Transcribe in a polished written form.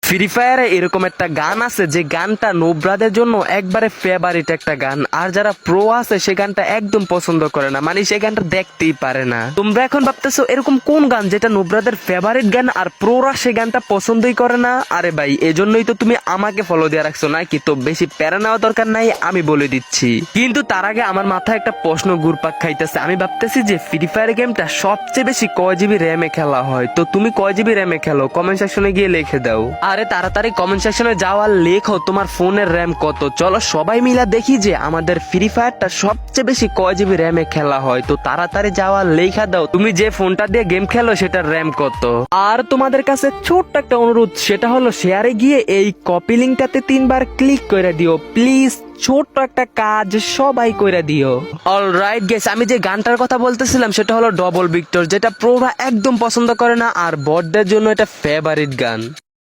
Free ফায়ারে এরকম একটা গান আছে যে গানটা নোবরাদের জন্য একবারে ফেভারিট একটা গান, আর যারা প্রো আছে সে গানটা একদম পছন্দ করে না, মানে সে গানটা দেখতেই পারে না। তোমরা এখন ভাবতেছো এরকম কোন গান যেটা নোবরাদের ফেভারিট গান আর প্রোরা সে গানটা পছন্দই করে না? আরে ভাই, এজন্যই তো তুমি আমাকে ফলো দিয়ে রাখছো নাকি? তো বেশি প্যারা নেওয়া দরকার নাই, আমি বলে দিচ্ছি। কিন্তু তার আগে আমার মাথায় একটা প্রশ্ন ঘুরপাক খাইতেছে। আমি ভাবতেছি যে ফ্রি ফায়ার গেমটা সবচেয়ে বেশি কয় জিবি র্যামে খেলা হয়? তো তুমি কয় জিবি র্যামে খেলো? কমেন্ট সেকশনে গিয়ে লিখে দাও। আরে তাড়াতাড়ি কমেন্ট সেকশনে যাও আর লেখো তোমার ফোনের র্যাম কত। চলো সবাই মিলা দেখি যে আমাদের ফ্রি ফায়ারটা সবচেয়ে বেশি কয় জিবি র্যামে খেলা হয়। তো তাড়াতাড়ি যাও আর লেখা দাও তুমি যে ফোনটা দিয়ে গেম খেলো সেটার র্যাম কত। আর তোমাদের কাছে ছোট্ট একটা অনুরোধ, সেটা হলো শেয়ারে গিয়ে এই কপি লিংকটাতে 3বার ক্লিক করে দিও প্লিজ। ছোট্ট একটা কাজ সবাই কইরা দিও। অলরাইট গাইস, আমি যে গানটার কথা বলতেছিলাম সেটা হলো ডবল ভিক্টর, যেটা প্রোরা একদম পছন্দ করে না আর বটদের জন্য এটা ফেভারিট গান।